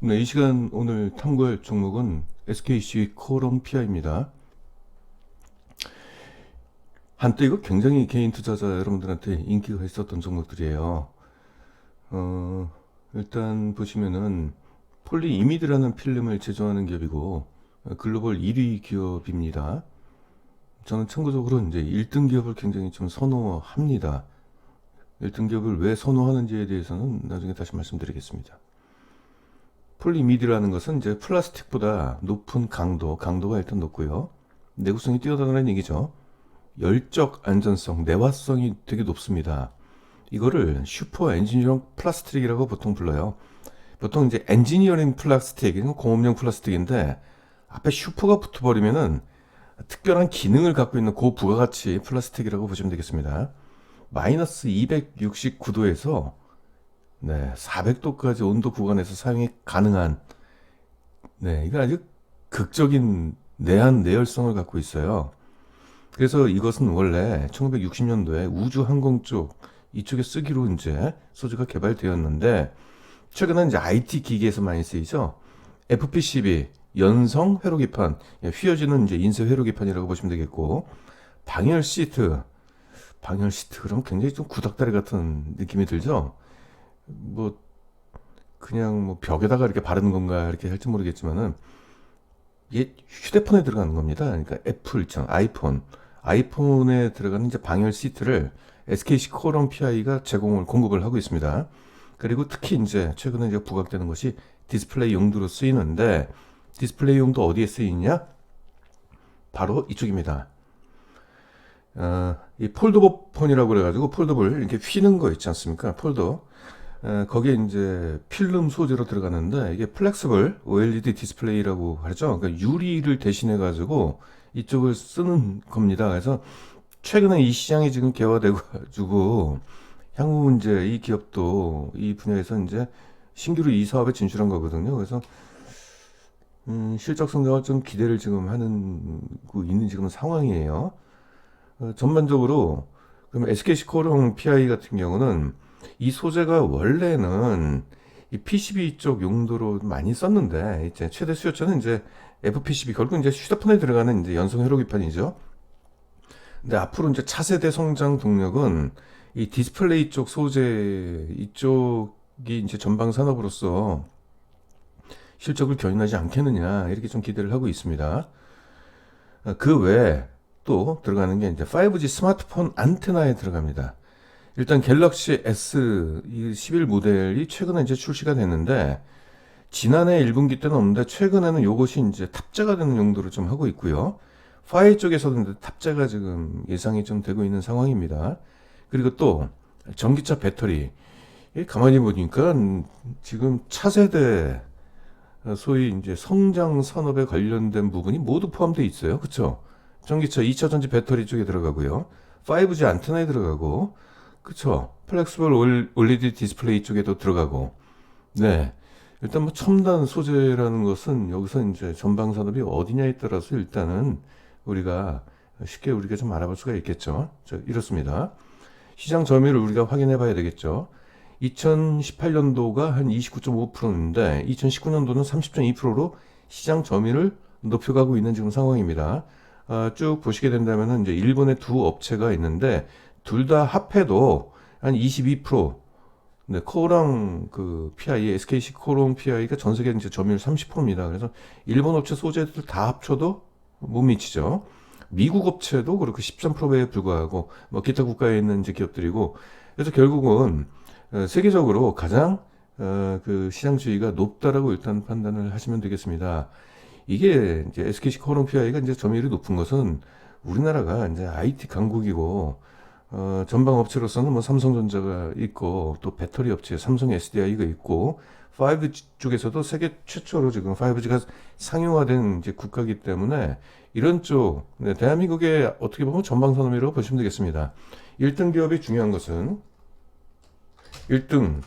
네, 이 시간 오늘 탐구할 종목은 SKC 코론 PI입니다. 한때 이거 굉장히 개인 투자자 여러분들한테 인기가 있었던 종목들이에요. 일단 보시면은 폴리 이미드라는 필름을 제조하는 기업이고 글로벌 1위 기업입니다. 저는 참고적으로 이제 1등 기업을 굉장히 좀 선호합니다. 1등 기업을 왜 선호하는지에 대해서는 나중에 다시 말씀드리겠습니다. 폴리미드라는 것은 이제 플라스틱보다 높은 강도가 일단 높고요. 내구성이 뛰어나다는 얘기죠. 열적 안전성, 내화성이 되게 높습니다. 이거를 슈퍼 엔지니어링 플라스틱이라고 보통 불러요. 보통 이제 엔지니어링 플라스틱, 이건 공업용 플라스틱인데 앞에 슈퍼가 붙어버리면은 특별한 기능을 갖고 있는 고부가가치 플라스틱이라고 보시면 되겠습니다. 마이너스 269도에서 네, 400도까지 온도 구간에서 사용이 가능한 네, 이거 아주 극적인 내열성을 갖고 있어요. 그래서 이것은 원래 1960년도에 우주 항공 쪽 이쪽에 쓰기로 이제 소재가 개발되었는데 최근에 이제 IT 기기에서 많이 쓰이죠. FPCB 연성 회로기판, 휘어지는 이제 인쇄 회로기판이라고 보시면 되겠고 방열 시트 그럼 굉장히 좀 구닥다리 같은 느낌이 들죠. 뭐 그냥 뭐 벽에다가 이렇게 바르는 건가 이렇게 할지 모르겠지만은 이게 휴대폰에 들어가는 겁니다. 그러니까 애플처럼 아이폰에 들어가는 이제 방열 시트를 SKC 코론 PI가 공급을 하고 있습니다. 그리고 특히 이제 최근에 이제 부각되는 것이 디스플레이 용도로 쓰이는데 디스플레이 용도 어디에 쓰이냐? 바로 이쪽입니다. 이 폴더블 폰이라고 그래가지고 폴더블 이렇게 휘는 거 있지 않습니까? 폴더. 거기에 이제 필름 소재로 들어가는데 이게 플렉스블 OLED 디스플레이라고 하죠. 그러니까 유리를 대신해 가지고 이쪽을 쓰는 겁니다. 그래서 최근에 이 시장이 지금 개화되고 가지고 향후 이제 이 기업도 이 분야에서 이제 신규로 이 사업에 진출한 거거든요. 그래서 실적 성장을 좀 기대를 지금 하는 있는 지금 상황이에요. 전반적으로 그럼 SKC 코롱 PI 같은 경우는 이 소재가 원래는 이 PCB 쪽 용도로 많이 썼는데 이제 최대 수요처는 이제 FPCB 결국 이제 휴대폰에 들어가는 이제 연성 회로기판이죠. 근데 앞으로 이제 차세대 성장 동력은 이 디스플레이 쪽 소재 이쪽이 이제 전방 산업으로서 실적을 견인하지 않겠느냐 이렇게 좀 기대를 하고 있습니다. 그 외에 또 들어가는 게 이제 5G 스마트폰 안테나에 들어갑니다. 일단 갤럭시 S 11 모델이 최근에 이제 출시가 됐는데 지난해 1분기 때는 없는데 최근에는 이것이 이제 탑재가 되는 용도로 좀 하고 있고요. 파이 쪽에서도 이제 탑재가 지금 예상이 좀 되고 있는 상황입니다. 그리고 또 전기차 배터리 가만히 보니까 지금 차세대 소위 이제 성장 산업에 관련된 부분이 모두 포함되어 있어요. 그렇죠? 전기차 2차 전지 배터리 쪽에 들어가고요. 5G 안테나에 들어가고 그쵸. 플렉스블 OLED 디스플레이 쪽에도 들어가고. 네. 일단 뭐 첨단 소재라는 것은 여기서 이제 전방 산업이 어디냐에 따라서 일단은 우리가 좀 알아볼 수가 있겠죠. 이렇습니다. 시장 점유율을 우리가 확인해 봐야 되겠죠. 2018년도가 한 29.5%인데 2019년도는 30.2%로 시장 점유율을 높여가고 있는 지금 상황입니다. 쭉 보시게 된다면은 이제 일본의 두 업체가 있는데 둘 다 합해도 한 22%. 네, 코랑 그 PI, SKC 코롱 PI가 전 세계 이제 점유율 30%입니다. 그래서 일본 업체 소재들 다 합쳐도 못 미치죠. 미국 업체도 그렇게 13%에 불과하고 뭐 기타 국가에 있는 이제 기업들이고 그래서 결국은 세계적으로 가장 그 시장 지위가 높다라고 일단 판단을 하시면 되겠습니다. 이게 이제 SKC 코롱 PI가 이제 점유율이 높은 것은 우리나라가 이제 IT 강국이고 전방 업체로서는 뭐 삼성전자가 있고 또 배터리 업체 삼성 SDI가 있고 5G 쪽에서도 세계 최초로 지금 5G가 상용화된 이제 국가이기 때문에 이런 쪽 네, 대한민국의 어떻게 보면 전방 산업이라고 보시면 되겠습니다. 1등 기업이 중요한 것은 1등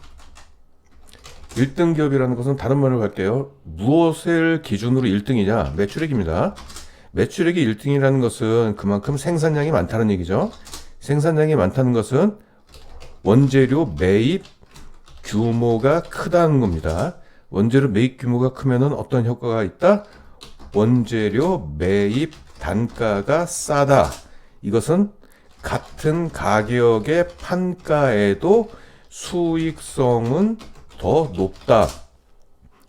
기업이라는 것은 다른 말로 할게요. 무엇을 기준으로 1등이냐? 매출액입니다. 매출액이 1등이라는 것은 그만큼 생산량이 많다는 얘기죠. 생산량이 많다는 것은 원재료 매입 규모가 크다는 겁니다. 원재료 매입 규모가 크면은 어떤 효과가 있다? 원재료 매입 단가가 싸다. 이것은 같은 가격의 판가에도 수익성은 더 높다.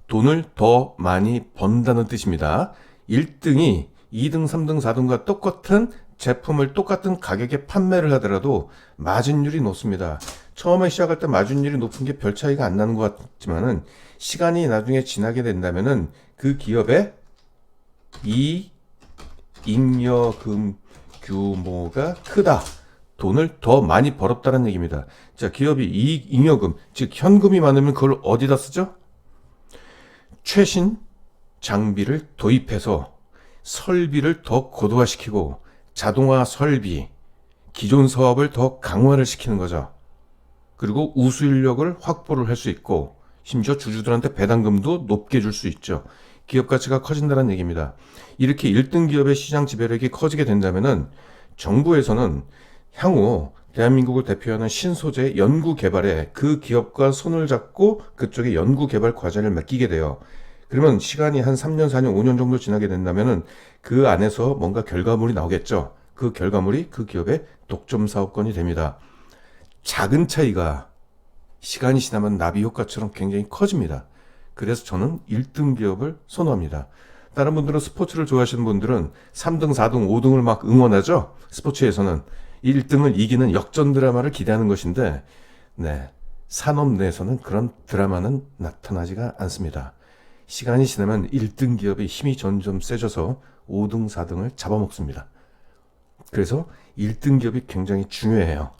돈을 더 많이 번다는 뜻입니다. 1등이 2등, 3등, 4등과 똑같은 제품을 똑같은 가격에 판매를 하더라도 마진율이 높습니다. 처음에 시작할 때 마진율이 높은 게 별 차이가 안 나는 것 같지만은 시간이 나중에 지나게 된다면은 그 기업의 잉여금 규모가 크다. 돈을 더 많이 벌었다는 얘기입니다. 자, 기업이 잉여금, 즉 현금이 많으면 그걸 어디다 쓰죠? 최신 장비를 도입해서 설비를 더 고도화시키고 자동화 설비, 기존 사업을 더 강화를 시키는 거죠. 그리고 우수 인력을 확보를 할 수 있고 심지어 주주들한테 배당금도 높게 줄 수 있죠. 기업 가치가 커진다는 얘기입니다. 이렇게 1등 기업의 시장 지배력이 커지게 된다면은 정부에서는 향후 대한민국을 대표하는 신소재 연구 개발에 그 기업과 손을 잡고 그쪽에 연구 개발 과제를 맡기게 돼요. 그러면 시간이 한 3년, 4년, 5년 정도 지나게 된다면은 그 안에서 뭔가 결과물이 나오겠죠. 그 결과물이 그 기업의 독점 사업권이 됩니다. 작은 차이가 시간이 지나면 나비 효과처럼 굉장히 커집니다. 그래서 저는 1등 기업을 선호합니다. 다른 분들은 스포츠를 좋아하시는 분들은 3등, 4등, 5등을 막 응원하죠. 스포츠에서는 1등을 이기는 역전 드라마를 기대하는 것인데, 네, 산업 내에서는 그런 드라마는 나타나지가 않습니다. 시간이 지나면 1등 기업의 힘이 점점 세져서 5등, 4등을 잡아먹습니다. 그래서 1등 기업이 굉장히 중요해요.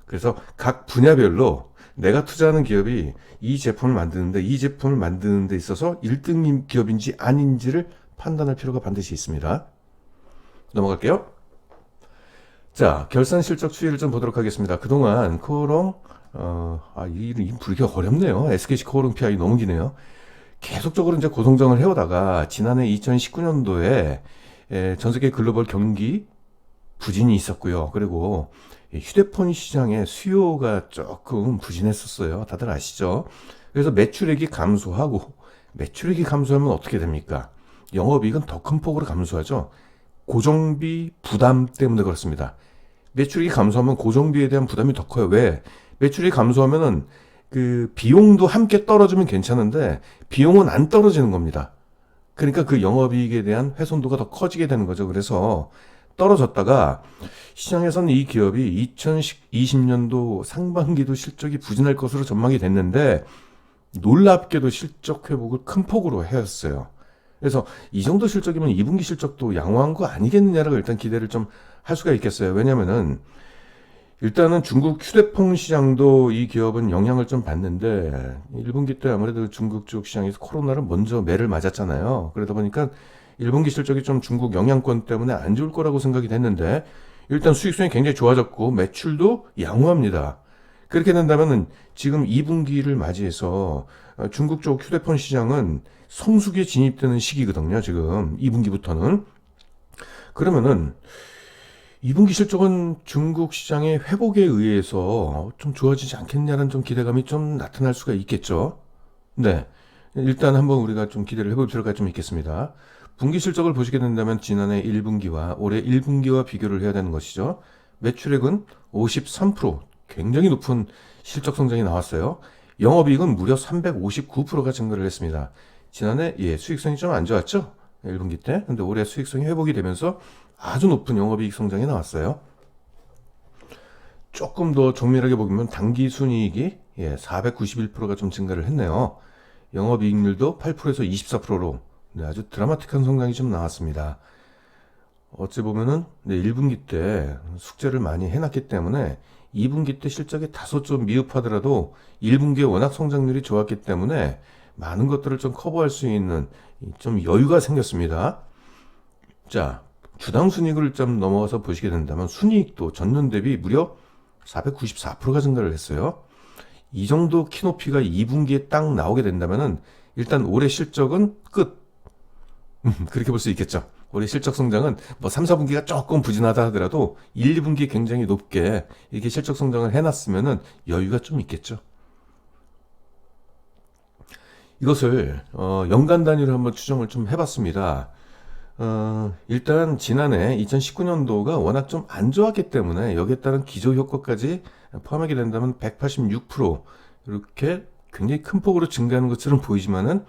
그래서 각 분야별로 내가 투자하는 기업이 이 제품을 만드는데 이 제품을 만드는 데 있어서 1등 기업인지 아닌지를 판단할 필요가 반드시 있습니다. 넘어갈게요. 자, 결산 실적 추이를 좀 보도록 하겠습니다. 그동안 코오롱, 이 부르기가 어렵네요. SKC 코오롱 PI 너무 기네요. 계속적으로 이제 고성장을 해오다가 지난해 2019년도에 전 세계 글로벌 경기 부진이 있었고요. 그리고 휴대폰 시장의 수요가 조금 부진했었어요. 다들 아시죠? 그래서 매출액이 감소하고, 매출액이 감소하면 어떻게 됩니까? 영업이익은 더 큰 폭으로 감소하죠. 고정비 부담 때문에 그렇습니다. 매출액이 감소하면 고정비에 대한 부담이 더 커요. 왜? 매출이 감소하면은 그 비용도 함께 떨어지면 괜찮은데 비용은 안 떨어지는 겁니다. 그러니까 그 영업이익에 대한 훼손도가 더 커지게 되는 거죠. 그래서 떨어졌다가 시장에서는 이 기업이 2020년도 상반기도 실적이 부진할 것으로 전망이 됐는데 놀랍게도 실적 회복을 큰 폭으로 해왔어요. 그래서 이 정도 실적이면 2분기 실적도 양호한 거 아니겠느냐라고 일단 기대를 좀 할 수가 있겠어요. 왜냐면은 일단은 중국 휴대폰 시장도 이 기업은 영향을 좀 받는데 1분기 때 아무래도 중국 쪽 시장에서 코로나를 먼저 매를 맞았잖아요. 그러다 보니까 1분기 실적이 좀 중국 영향권 때문에 안 좋을 거라고 생각이 됐는데 일단 수익성이 굉장히 좋아졌고 매출도 양호합니다. 그렇게 된다면은 지금 2분기를 맞이해서 중국 쪽 휴대폰 시장은 성수기에 진입되는 시기거든요. 지금 2분기부터는. 그러면은 2분기 실적은 중국 시장의 회복에 의해서 좀 좋아지지 않겠냐는 좀 기대감이 좀 나타날 수가 있겠죠. 네. 일단 한번 우리가 좀 기대를 해볼 필요가 좀 있겠습니다. 분기 실적을 보시게 된다면 지난해 1분기와 올해 1분기와 비교를 해야 되는 것이죠. 매출액은 53%, 굉장히 높은 실적 성장이 나왔어요. 영업이익은 무려 359%가 증가를 했습니다. 지난해 수익성이 좀 안 좋았죠? 1분기 때. 근데 올해 수익성이 회복이 되면서 아주 높은 영업이익 성장이 나왔어요. 조금 더 정밀하게 보면 당기 순이익이 491%가 좀 증가를 했네요. 영업이익률도 8%에서 24%로 아주 드라마틱한 성장이 좀 나왔습니다. 어찌 보면은 1분기 때 숙제를 많이 해놨기 때문에 2분기 때 실적이 다소 좀 미흡하더라도 1분기에 워낙 성장률이 좋았기 때문에 많은 것들을 좀 커버할 수 있는 좀 여유가 생겼습니다. 자, 주당 순이익을 좀 넘어가서 보시게 된다면 순이익도 전년 대비 무려 494%가 증가를 했어요. 이 정도 키높이가 2분기에 딱 나오게 된다면은 일단 올해 실적은 끝. 그렇게 볼 수 있겠죠. 올해 실적 성장은 뭐 3, 4분기가 조금 부진하다 하더라도 1, 2분기 굉장히 높게 이렇게 실적 성장을 해놨으면은 여유가 좀 있겠죠. 이것을 연간 단위로 한번 추정을 좀 해봤습니다. 일단 지난해 2019년도가 워낙 좀 안 좋았기 때문에 여기에 따른 기저효과까지 포함하게 된다면 186% 이렇게 굉장히 큰 폭으로 증가하는 것처럼 보이지만은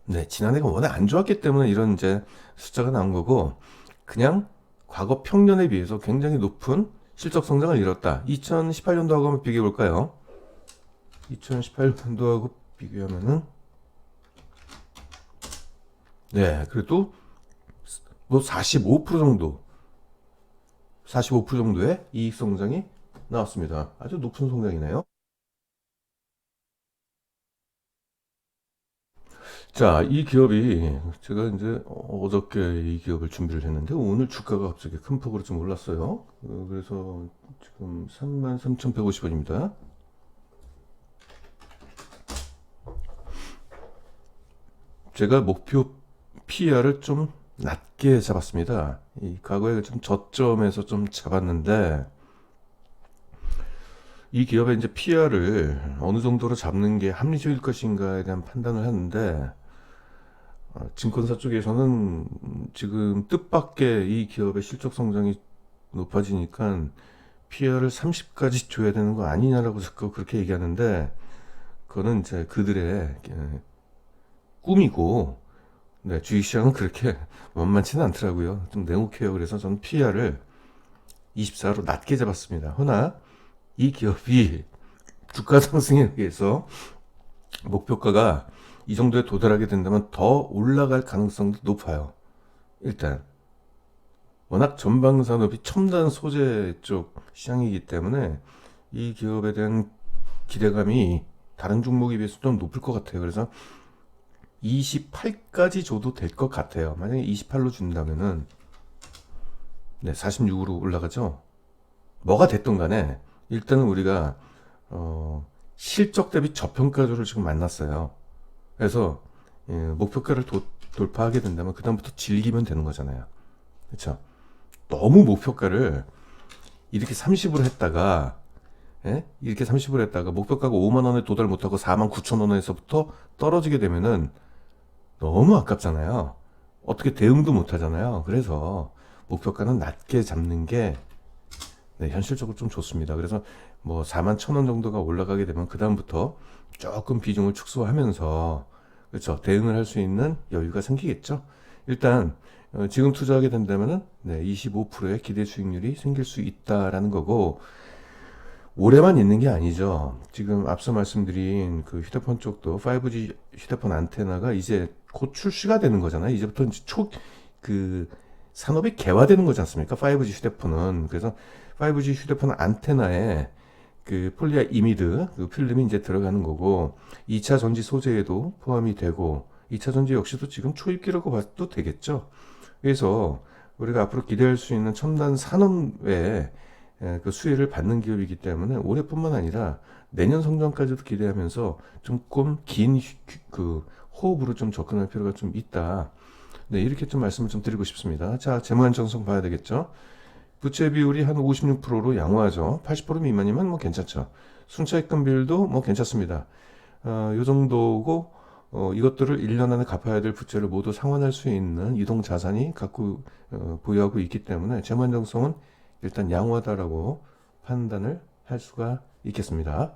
네, 지난해가 워낙 안 좋았기 때문에 이런 이제 숫자가 나온 거고 그냥 과거 평년에 비해서 굉장히 높은 실적 성장을 이뤘다. 2018년도하고 한번 비교해 볼까요? 2018년도하고 비교하면은 네, 그래도 뭐 45% 정도, 45% 정도의 이익 성장이 나왔습니다. 아주 높은 성장이네요. 자, 이 기업이 제가 이제 어저께 이 기업을 준비를 했는데 오늘 주가가 갑자기 큰 폭으로 좀 올랐어요. 그래서 지금 33,150원입니다. 제가 목표 PER을 좀 낮게 잡았습니다. 이 과거에 좀 저점에서 좀 잡았는데 이 기업의 이제 PER을 어느 정도로 잡는 게 합리적일 것인가에 대한 판단을 하는데 증권사 쪽에서는 지금 뜻밖의 이 기업의 실적 성장이 높아지니까 PER을 30까지 줘야 되는 거 아니냐라고 자꾸 그렇게 얘기하는데 그거는 이제 그들의 꿈이고 네, 주식시장은 그렇게 만만치는 않더라고요. 좀 냉혹해요. 그래서 저는 PER을 24로 낮게 잡았습니다. 허나 이 기업이 주가 상승에 의해서 목표가가 이 정도에 도달하게 된다면 더 올라갈 가능성도 높아요. 일단 워낙 전방 산업이 첨단 소재 쪽 시장이기 때문에 이 기업에 대한 기대감이 다른 종목에 비해서 좀 높을 것 같아요. 그래서 28까지 줘도 될 것 같아요. 만약에 28로 준다면은 네, 46으로 올라가죠. 뭐가 됐든 간에 일단은 우리가 실적 대비 저평가조를 지금 만났어요. 그래서 목표가를 돌파하게 된다면 그다음부터 즐기면 되는 거잖아요. 그렇죠? 너무 목표가를 이렇게 30으로 했다가 이렇게 30으로 했다가 목표가가 5만 원에 도달 못하고 4만 9천 원에서부터 떨어지게 되면은 너무 아깝잖아요. 어떻게 대응도 못 하잖아요. 그래서 목표가는 낮게 잡는 게 네, 현실적으로 좀 좋습니다. 그래서 뭐 4만 1천 원 정도가 올라가게 되면 그다음부터 조금 비중을 축소하면서 그렇죠. 대응을 할 수 있는 여유가 생기겠죠. 일단 지금 투자하게 된다면은 네, 25%의 기대 수익률이 생길 수 있다라는 거고 올해만 있는 게 아니죠. 지금 앞서 말씀드린 그 휴대폰 쪽도 5G 휴대폰 안테나가 이제 곧 출시가 되는 거잖아요. 이제부터 이제 그 산업이 개화되는 거지 않습니까? 5G 휴대폰은. 그래서 5G 휴대폰 안테나에 그 폴리아 이미드 그 필름이 이제 들어가는 거고 2차 전지 소재에도 포함이 되고 2차 전지 역시도 지금 초입기라고 봐도 되겠죠. 그래서 우리가 앞으로 기대할 수 있는 첨단 산업의 그 수혜를 받는 기업이기 때문에 올해뿐만 아니라 내년 성장까지도 기대하면서 조금 긴 그 호흡으로 좀 접근할 필요가 좀 있다. 네, 이렇게 좀 말씀을 좀 드리고 싶습니다. 자, 재무 안정성 봐야 되겠죠. 부채 비율이 한 56%로 양호하죠. 80% 미만이면 뭐 괜찮죠. 순차입금 비율도 뭐 괜찮습니다. 요 정도고 이것들을 1년 안에 갚아야 될 부채를 모두 상환할 수 있는 이동 자산이 갖고 보유하고 있기 때문에 재무 안정성은 일단 양호하다라고 판단을 할 수가 있겠습니다.